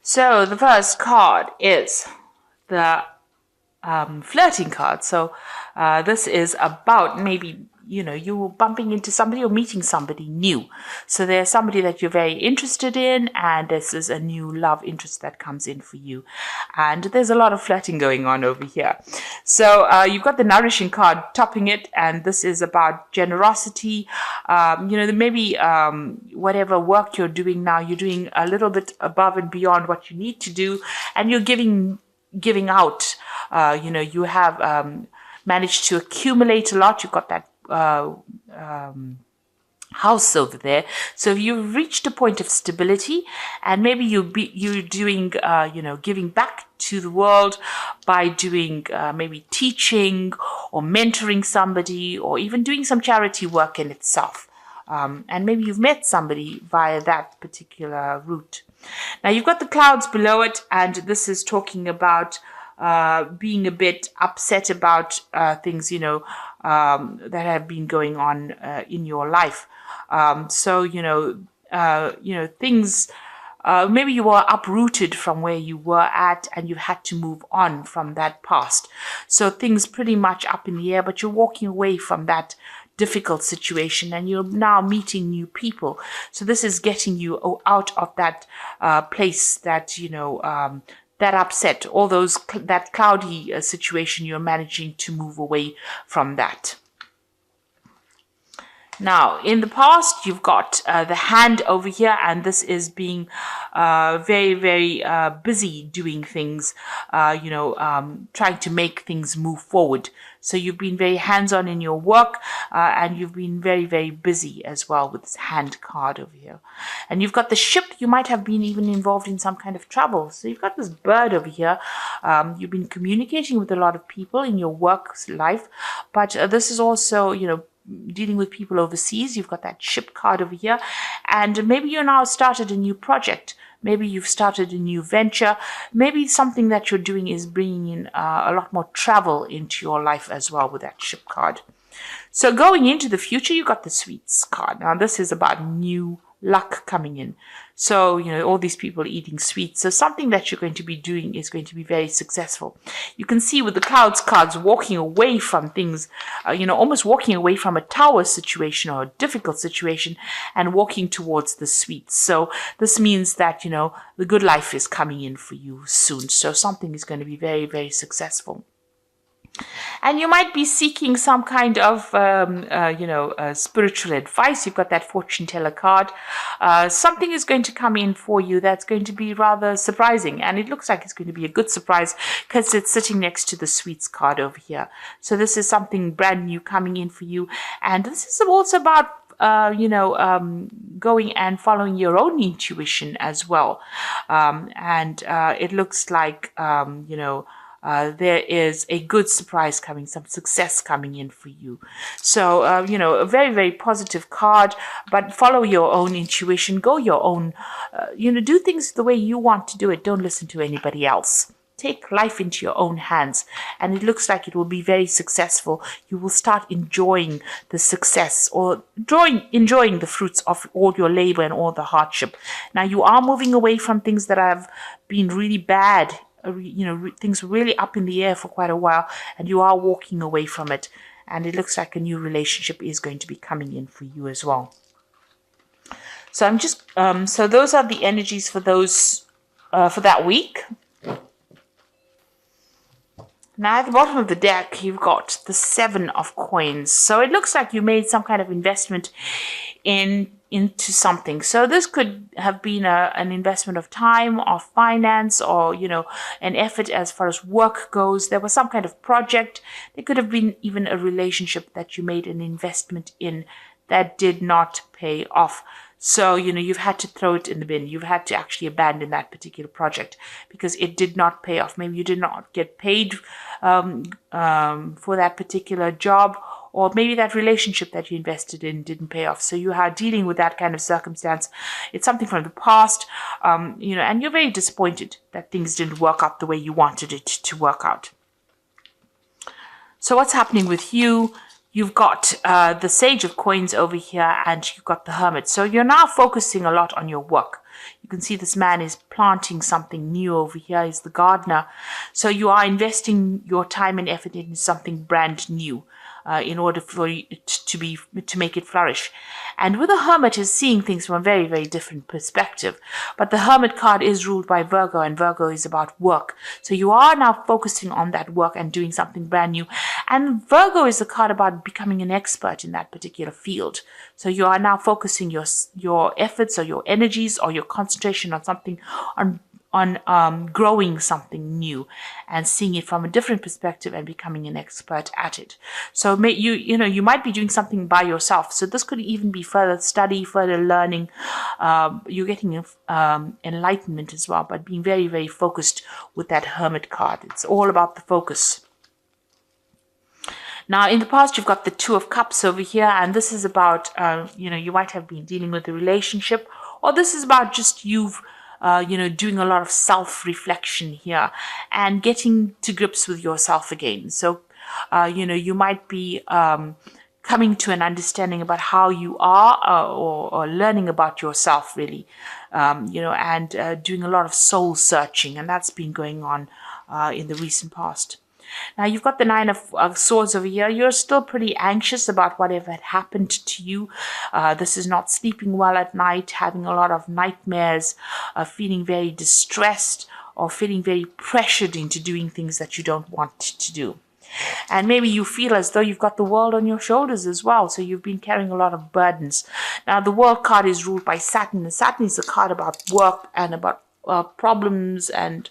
So the first card is the flirting card. So this is about maybe, you bumping into somebody or meeting somebody new. So there's somebody that you're very interested in, and this is a new love interest that comes in for you. And there's a lot of flirting going on over here. So you've got the nourishing card topping it, and this is about generosity. Maybe whatever work you're doing now, you're doing a little bit above and beyond what you need to do, and you're giving out. You have managed to accumulate a lot. You've got that house over there, so you've reached a point of stability, and maybe you're doing giving back to the world by doing maybe teaching or mentoring somebody, or even doing some charity work in itself. And maybe you've met somebody via that particular route. Now you've got the clouds below it, and this is talking about being a bit upset about things, that have been going on in your life. Things. Maybe you were uprooted from where you were at, and you had to move on from that past. So things pretty much up in the air, but you're walking away from that difficult situation, and you're now meeting new people. So this is getting you out of that place that that upset, all that cloudy situation. You're managing to move away from that. Now, in the past, you've got the hand over here, and this is being very, very busy doing things, trying to make things move forward. So you've been very hands-on in your work, and you've been very, very busy as well with this hand card over here. And you've got the ship. You might have been even involved in some kind of trouble. So you've got this bird over here. You've been communicating with a lot of people in your work life, but this is also, dealing with people overseas. You've got that ship card over here, and maybe you now started a new project. Maybe you've started a new venture. Maybe something that you're doing is bringing in a lot more travel into your life as well with that ship card. So going into the future, you got the sweets card. Now this is about new luck coming in. So, all these people eating sweets. So something that you're going to be doing is going to be very successful. You can see with the clouds cards walking away from things, almost walking away from a tower situation or a difficult situation and walking towards the sweets. So this means that, the good life is coming in for you soon. So something is going to be very, very successful. And you might be seeking some kind of, spiritual advice. You've got that fortune teller card. Something is going to come in for you that's going to be rather surprising. And it looks like it's going to be a good surprise because it's sitting next to the sweets card over here. So this is something brand new coming in for you. And this is also about going and following your own intuition as well. It looks like, there is a good surprise coming, some success coming in for you. So, a very, very positive card, but follow your own intuition, go your own, do things the way you want to do it. Don't listen to anybody else. Take life into your own hands, and it looks like it will be very successful. You will start enjoying the success, or enjoying the fruits of all your labor and all the hardship. Now, you are moving away from things that have been really bad, things really up in the air for quite a while, and you are walking away from it. And it looks like a new relationship is going to be coming in for you as well. So I'm just, so those are the energies for for that week. Now, at the bottom of the deck, you've got the 7 of coins. So it looks like you made some kind of investment into something. So this could have been an investment of time or finance, or, an effort as far as work goes. There was some kind of project. There could have been even a relationship that you made an investment in that did not pay off. So, you've had to throw it in the bin. You've had to actually abandon that particular project because it did not pay off. Maybe you did not get paid for that particular job, or maybe that relationship that you invested in didn't pay off. So you are dealing with that kind of circumstance. It's something from the past, and you're very disappointed that things didn't work out the way you wanted it to work out. So what's happening with you? You've got the Sage of Coins over here, and you've got the Hermit. So you're now focusing a lot on your work. You can see this man is planting something new over here. He's the gardener. So you are investing your time and effort into something brand new in order for it to make it flourish. And with the Hermit is seeing things from a very, very different perspective. But the Hermit card is ruled by Virgo, and Virgo is about work. So you are now focusing on that work and doing something brand new. And Virgo is the card about becoming an expert in that particular field. So you are now focusing your efforts or your energies or your concentration on something, on growing something new and seeing it from a different perspective and becoming an expert at it. So you might be doing something by yourself. So this could even be further study, further learning. You're getting enlightenment as well, but being very, very focused with that Hermit card. It's all about the focus. Now, in the past, you've got the Two of Cups over here, and this is about, you might have been dealing with a relationship, or this is about just you've doing a lot of self-reflection here and getting to grips with yourself again. So, you might be coming to an understanding about how you are or learning about yourself, really, and doing a lot of soul searching. And that's been going on in the recent past. Now, you've got the Nine of Swords over here. You're still pretty anxious about whatever had happened to you. This is not sleeping well at night, having a lot of nightmares, feeling very distressed, or feeling very pressured into doing things that you don't want to do. And maybe you feel as though you've got the world on your shoulders as well. So you've been carrying a lot of burdens. Now, the World card is ruled by Saturn. And Saturn is a card about work and about problems and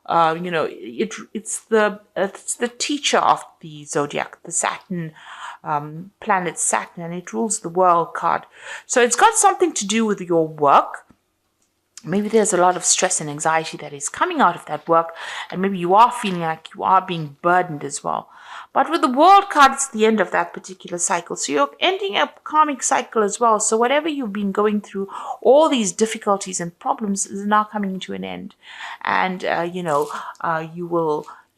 it's the teacher of the zodiac, the Saturn planet Saturn, and it rules the World card. So it's got something to do with your work. Maybe there's a lot of stress and anxiety that is coming out of that work, and maybe you are feeling like you are being burdened as well. But with the World card, it's the end of that particular cycle. So you're ending a karmic cycle as well. So whatever you've been going through, all these difficulties and problems is now coming to an end. And, you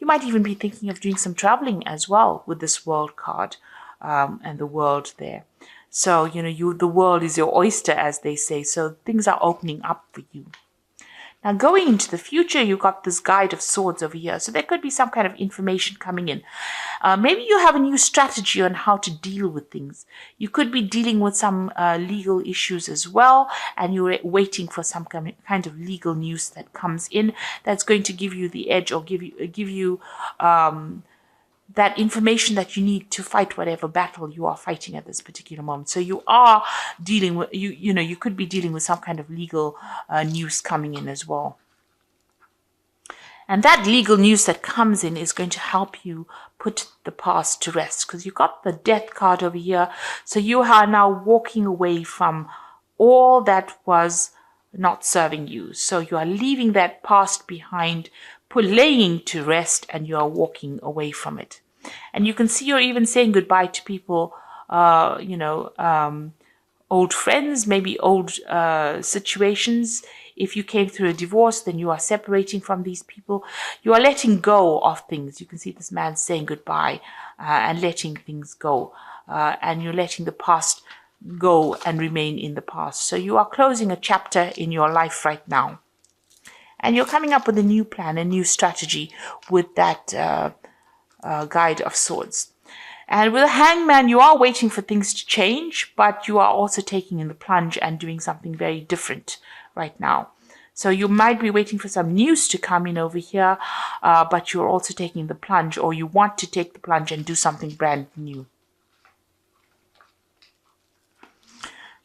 might even be thinking of doing some traveling as well with this World card and the world there. So, the world is your oyster, as they say. So things are opening up for you. Now, going into the future, you've got this Guide of Swords over here. So there could be some kind of information coming in. Maybe you have a new strategy on how to deal with things. You could be dealing with some legal issues as well, and you're waiting for some kind of legal news that comes in that's going to give you the edge or give you that information that you need to fight whatever battle you are fighting at this particular moment. So you are dealing with, you could be dealing with some kind of legal news coming in as well. And that legal news that comes in is going to help you put the past to rest, because you've got the Death card over here. So you are now walking away from all that was not serving you. So you are leaving that past behind, laying to rest, and you are walking away from it. And you can see you're even saying goodbye to people, old friends, maybe old situations. If you came through a divorce, then you are separating from these people. You are letting go of things. You can see this man saying goodbye and letting things go. And you're letting the past go and remain in the past. So you are closing a chapter in your life right now. And you're coming up with a new plan, a new strategy with that Guide of Swords. And with a Hangman, you are waiting for things to change, but you are also taking in the plunge and doing something very different right now. So you might be waiting for some news to come in over here, but you're also taking the plunge, or you want to take the plunge and do something brand new.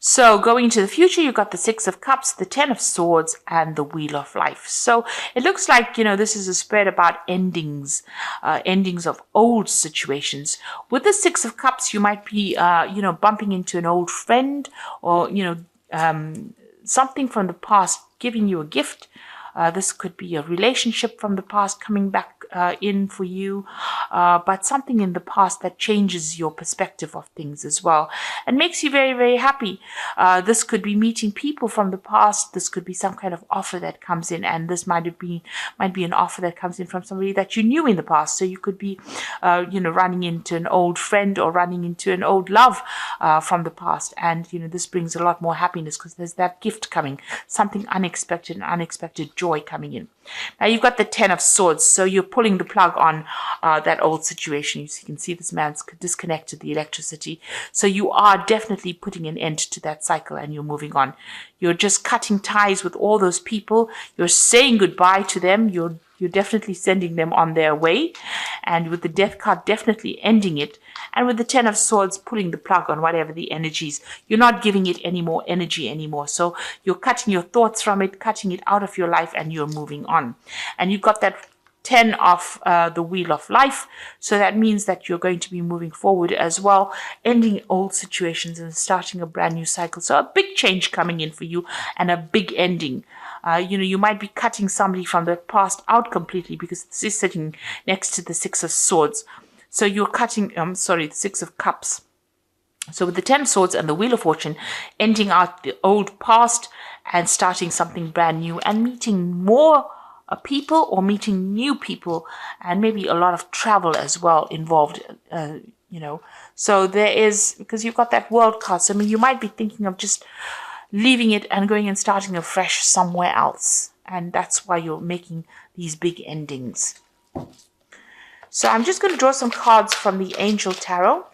So going into the future, you've got the Six of Cups, the Ten of Swords, and the Wheel of Life. So it looks like, this is a spread about endings of old situations. With the Six of Cups, you might be, bumping into an old friend, or, something from the past giving you a gift. This could be a relationship from the past coming back in for you, but something in the past that changes your perspective of things as well and makes you very, very happy. This could be meeting people from the past. This could be some kind of offer that comes in, and this might be an offer that comes in from somebody that you knew in the past. So you could be, running into an old friend or running into an old love from the past, and this brings a lot more happiness because there's that gift coming, something unexpected, and unexpected joy coming in. Now you've got the Ten of Swords, so you're pulling the plug on that old situation. You can see this man's disconnected the electricity, so you are definitely putting an end to that cycle and you're moving on. You're just cutting ties with all those people. You're saying goodbye to them. You're definitely sending them on their way, and with the Death card definitely ending it, and with the Ten of Swords pulling the plug on whatever the energies. You're not giving it any more energy anymore, so you're cutting your thoughts from it, cutting it out of your life, and you're moving on. And you've got that 10 of the Wheel of Life, so that means that you're going to be moving forward as well, ending old situations and starting a brand new cycle. So a big change coming in for you and a big ending. You might be cutting somebody from the past out completely because this is sitting next to the Six of Swords. So you're cutting, the Six of Cups. So with the Ten of Swords and the Wheel of Fortune, ending out the old past and starting something brand new and meeting more people or meeting new people, and maybe a lot of travel as well involved, So there is, because you've got that World card, so you might be thinking of just leaving it and going and starting afresh somewhere else. And that's why you're making these big endings. So I'm just going to draw some cards from the Angel Tarot.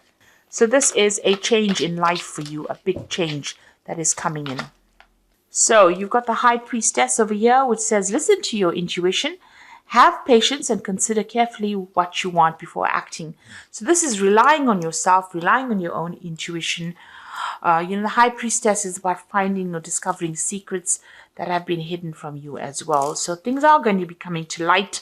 So this is a change in life for you, a big change that is coming in. So you've got the High Priestess over here, which says, listen to your intuition, have patience, and consider carefully what you want before acting. So this is relying on yourself, relying on your own intuition. The High Priestess is about finding or discovering secrets that have been hidden from you as well. So things are going to be coming to light.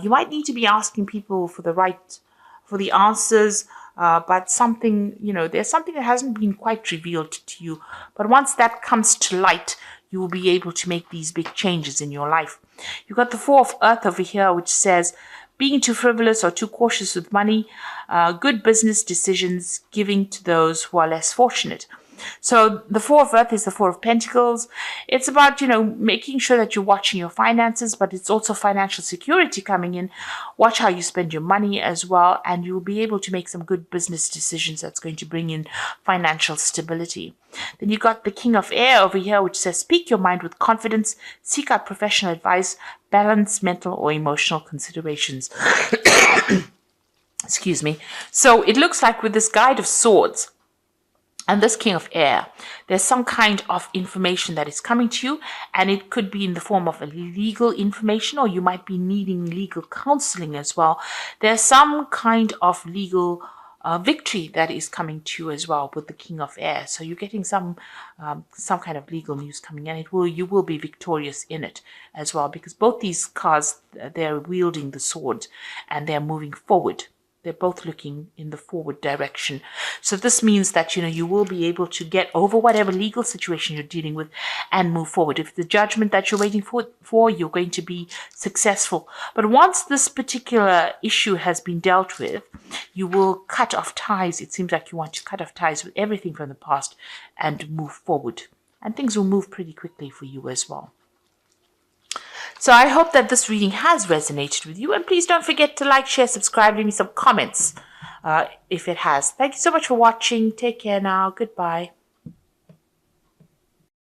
You might need to be asking people for the answers, but something, there's something that hasn't been quite revealed to you. But once that comes to light, you will be able to make these big changes in your life. You've got the Four of Earth over here, which says, being too frivolous or too cautious with money, good business decisions, giving to those who are less fortunate. So the Four of Earth is the Four of Pentacles. It's about, making sure that you're watching your finances, but it's also financial security coming in. Watch how you spend your money as well, and you'll be able to make some good business decisions that's going to bring in financial stability. Then you got the King of Air over here, which says, speak your mind with confidence, seek out professional advice, balance mental or emotional considerations. Excuse me. So it looks like with this Guide of Swords and this King of Air, there's some kind of information that is coming to you, and it could be in the form of a legal information, or you might be needing legal counseling as well. There's some kind of legal victory that is coming to you as well with the King of Air. So you're getting some kind of legal news coming in. You will be victorious in it as well, because both these cards, they're wielding the sword and they're moving forward. They're both looking in the forward direction. So this means that, you will be able to get over whatever legal situation you're dealing with and move forward. If the judgment that you're waiting for, you're going to be successful. But once this particular issue has been dealt with, you will cut off ties. It seems like you want to cut off ties with everything from the past and move forward. And things will move pretty quickly for you as well. So I hope that this reading has resonated with you. And please don't forget to like, share, subscribe, leave me some comments if it has. Thank you so much for watching. Take care now. Goodbye.